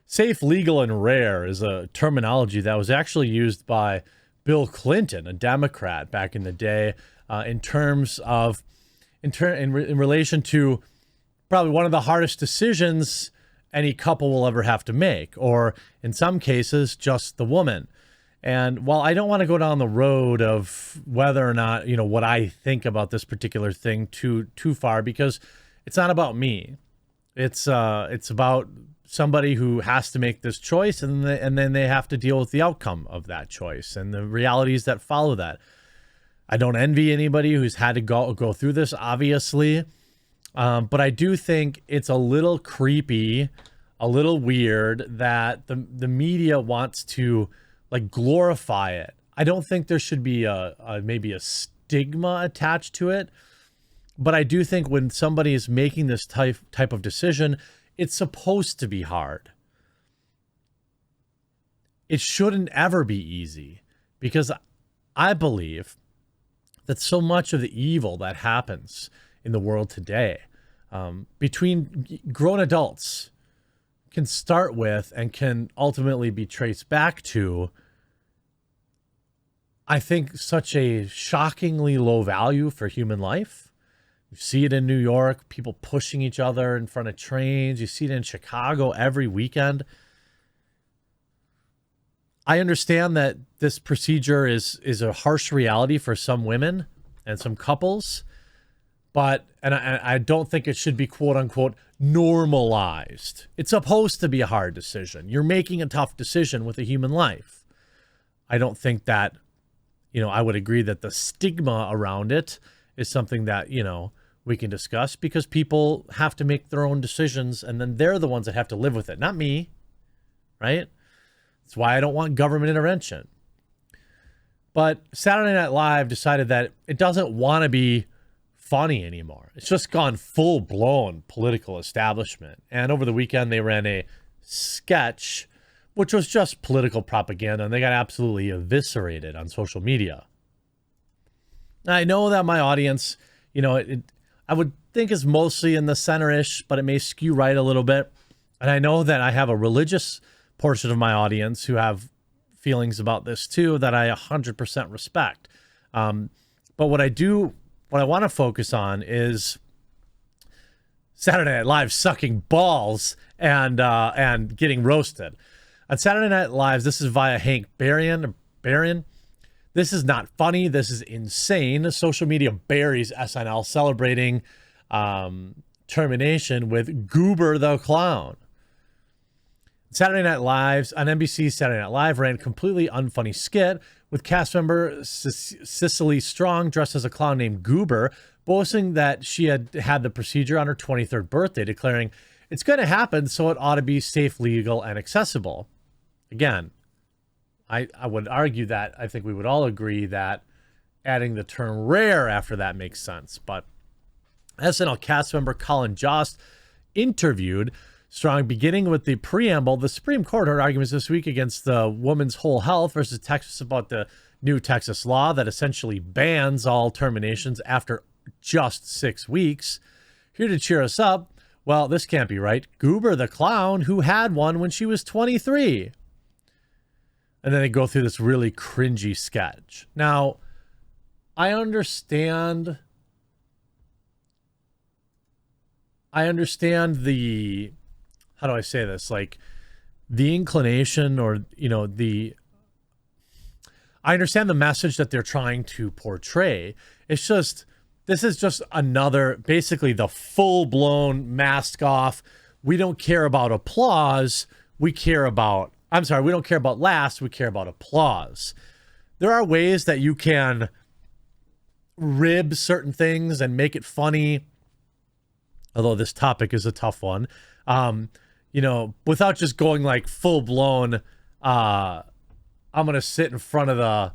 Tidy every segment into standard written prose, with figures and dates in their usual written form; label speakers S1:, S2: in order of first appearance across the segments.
S1: Safe, legal, and rare is a terminology that was actually used by Bill Clinton, a Democrat, back in the day, in terms of in relation to probably one of the hardest decisions any couple will ever have to make, or in some cases, just the woman. And while I don't want to go down the road of whether or not, what I think about this particular thing too far, because it's not about me. It's about somebody who has to make this choice, and then they have to deal with the outcome of that choice and the realities that follow that. I don't envy anybody who's had to go through this, obviously. But I do think it's a little creepy, a little weird that the media wants to glorify it. I don't think there should be maybe a stigma attached to it. But I do think when somebody is making this type of decision, it's supposed to be hard. It shouldn't ever be easy, because I believe that so much of the evil that happens in the world today, between grown adults, can start with and can ultimately be traced back to, I think, such a shockingly low value for human life. You see it in New York, people pushing each other in front of trains. You see it in Chicago every weekend. I understand that this procedure is a harsh reality for some women and some couples, but I don't think it should be quote unquote normalized. It's supposed to be a hard decision. You're making a tough decision with a human life. I don't think that, I would agree that the stigma around it is something that, we can discuss, because people have to make their own decisions, and then they're the ones that have to live with it, not me, right? That's why I don't want government intervention. But Saturday Night Live decided that it doesn't want to be funny anymore. It's just gone full-blown political establishment. And over the weekend, they ran a sketch, which was just political propaganda, and they got absolutely eviscerated on social media. I know that my audience, I would think is mostly in the center-ish, but it may skew right a little bit. And I know that I have a religious portion of my audience who have feelings about this too that I 100% respect. But what I want to focus on is Saturday Night Live sucking balls and getting roasted. On Saturday Night Live, this is via Hank Barron. This is not funny. This is insane. Social media buries SNL celebrating termination with Goober the Clown. Saturday Night Live's on NBC's Saturday Night Live ran a completely unfunny skit with cast member Cicely Strong dressed as a clown named Goober, boasting that she had had the procedure on her 23rd birthday, declaring, "It's going to happen, so it ought to be safe, legal, and accessible." Again, I would argue that I think we would all agree that adding the term rare after that makes sense. But SNL cast member Colin Jost interviewed Strong, beginning with the preamble. The Supreme Court heard arguments this week against the woman's whole health versus Texas about the new Texas law that essentially bans all terminations after just 6 weeks. Here to cheer us up, well, this can't be right. Goober the Clown, who had one when she was 23. And then they go through this really cringy sketch. Now, I understand the, how do I say this? The inclination or, I understand the message that they're trying to portray. It's just, this is just another, basically the full-blown mask off. We don't care about applause. We don't care about laughs. We care about applause. There are ways that you can rib certain things and make it funny, although this topic is a tough one, without just going full-blown, I'm going to sit in front of the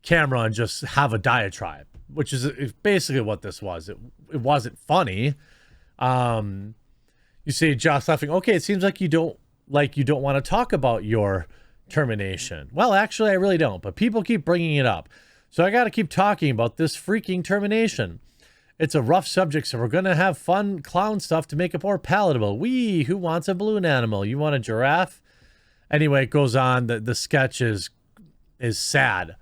S1: camera and just have a diatribe, which is basically what this was. It wasn't funny. You see Josh laughing, okay, it seems like you don't want to talk about your termination. Well, actually, I really don't, but people keep bringing it up. So I got to keep talking about this freaking termination. It's a rough subject, so we're going to have fun clown stuff to make it more palatable. Who wants a balloon animal? You want a giraffe? Anyway, it goes on. The sketch is sad.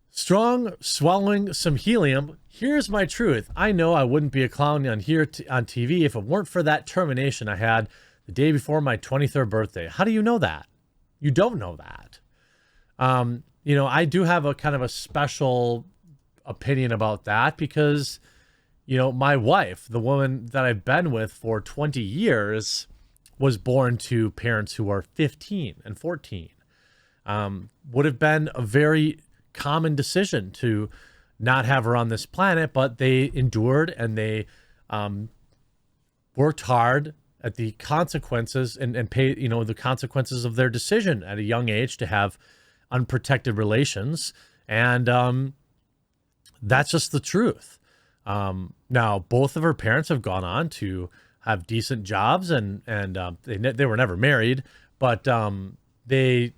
S1: Strong swallowing some helium. Here's my truth. I know I wouldn't be a clown on TV if it weren't for that termination I had the day before my 23rd birthday. How do you know that? You don't know that. I do have a kind of a special opinion about that because, my wife, the woman that I've been with for 20 years, was born to parents who are 15 and 14. Would have been a very common decision to not have her on this planet, but they endured and they worked hard at the consequences and pay, the consequences of their decision at a young age to have unprotected relations. And that's just the truth. Now, both of her parents have gone on to have decent jobs and they were never married, but they,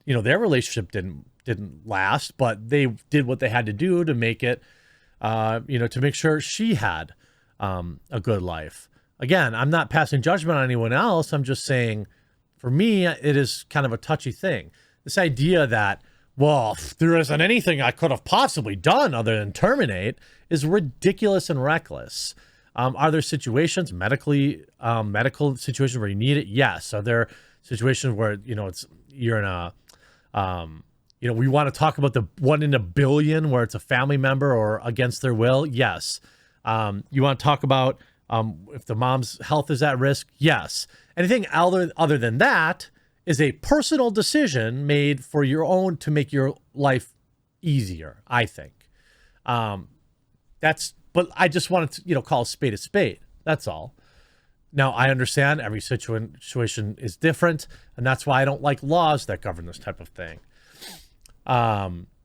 S1: their relationship didn't last, but they did what they had to do to make it, to make sure she had a good life. Again, I'm not passing judgment on anyone else. I'm just saying, for me, it is kind of a touchy thing. This idea that, well, there isn't anything I could have possibly done other than terminate is ridiculous and reckless. Are there situations, medical situations where you need it? Yes. Are there situations where, you're in a, we want to talk about the 1 in a billion where it's a family member or against their will? Yes. You want to talk about if the mom's health is at risk? Yes. Anything other than that is a personal decision made for your own to make your life easier, I think. But I just wanted to, call a spade. That's all. Now, I understand every situation is different, and that's why I don't like laws that govern this type of thing.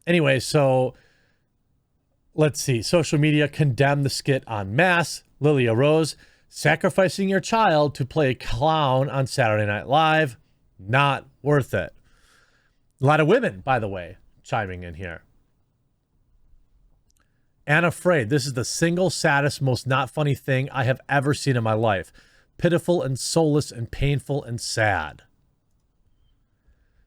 S1: Anyway, so let's see. Social media condemned the skit en masse. Lilia Rose, sacrificing your child to play a clown on Saturday Night Live, not worth it. A lot of women, by the way, chiming in here. And afraid, this is the single saddest, most not funny thing I have ever seen in my life. Pitiful and soulless and painful and sad.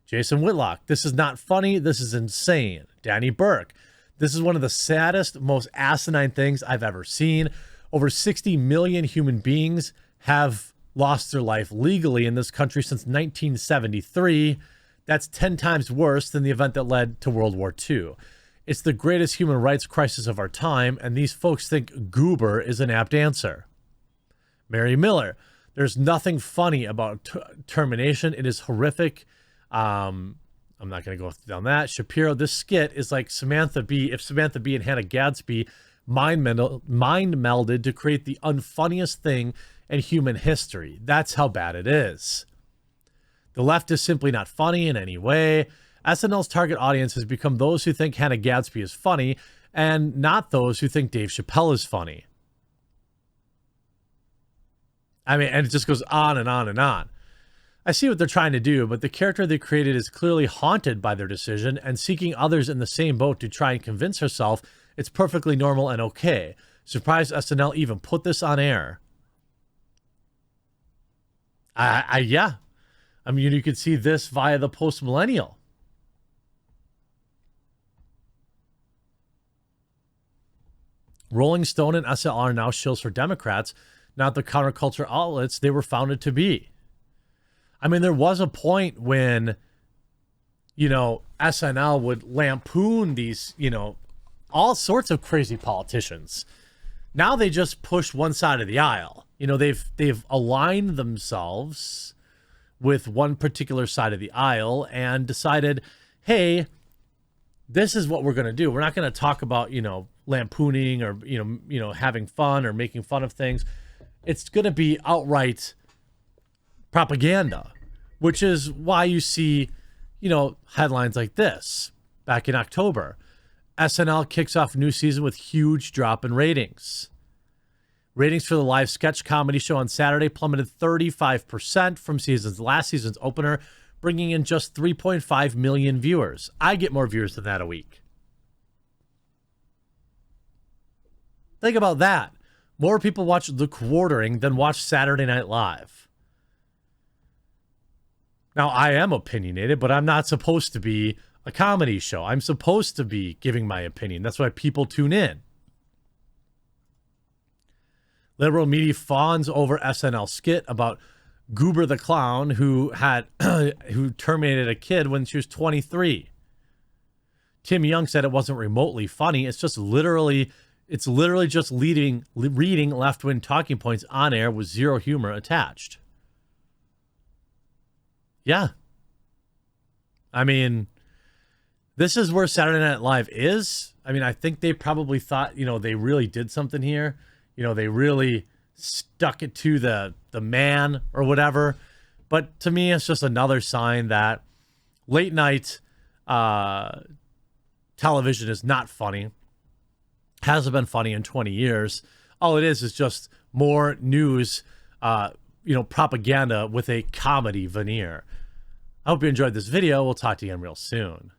S1: Jason Whitlock, this is not funny. This is insane. Danny Burke, this is one of the saddest, most asinine things I've ever seen. Over 60 million human beings have lost their life legally in this country since 1973. That's 10 times worse than the event that led to World War II. It's the greatest human rights crisis of our time, and these folks think goober is an apt answer. Mary Miller, there's nothing funny about termination. It is horrific. I'm not going to go down that. Shapiro, this skit is like Samantha Bee. If Samantha Bee and Hannah Gadsby mind melded to create the unfunniest thing in human history. That's how bad it is. The left is simply not funny in any way. SNL's target audience has become those who think Hannah Gadsby is funny and not those who think Dave Chappelle is funny. I mean, and it just goes on and on and on. I see what they're trying to do, but the character they created is clearly haunted by their decision and seeking others in the same boat to try and convince herself it's perfectly normal and okay. Surprised SNL even put this on air. Yeah. I mean, you could see this via the post-millennial. Rolling Stone and SNL are now shills for Democrats, not the counterculture outlets they were founded to be. I mean, there was a point when, SNL would lampoon these, all sorts of crazy politicians. Now they just push one side of the aisle. They've aligned themselves with one particular side of the aisle and decided, hey, this is what we're going to do. We're not going to talk about, lampooning or, having fun or making fun of things. It's going to be outright propaganda, which is why you see, headlines like this back in October. SNL kicks off new season with huge drop in ratings. Ratings for the live sketch comedy show on Saturday plummeted 35% from last season's opener, bringing in just 3.5 million viewers. I get more viewers than that a week. Think about that. More people watch The Quartering than watch Saturday Night Live. Now, I am opinionated, but I'm not supposed to be a comedy show. I'm supposed to be giving my opinion. That's why people tune in. Liberal media fawns over SNL skit about Goober the Clown who terminated a kid when she was 23. Tim Young said it wasn't remotely funny. It's literally just reading left-wing talking points on air with zero humor attached. Yeah. I mean, this is where Saturday Night Live is. I mean, I think they probably thought, they really did something here. They really stuck it to the man or whatever. But to me, it's just another sign that late night television is not funny. Hasn't been funny in 20 years. All it is just more news, propaganda with a comedy veneer. I hope you enjoyed this video. We'll talk to you again real soon.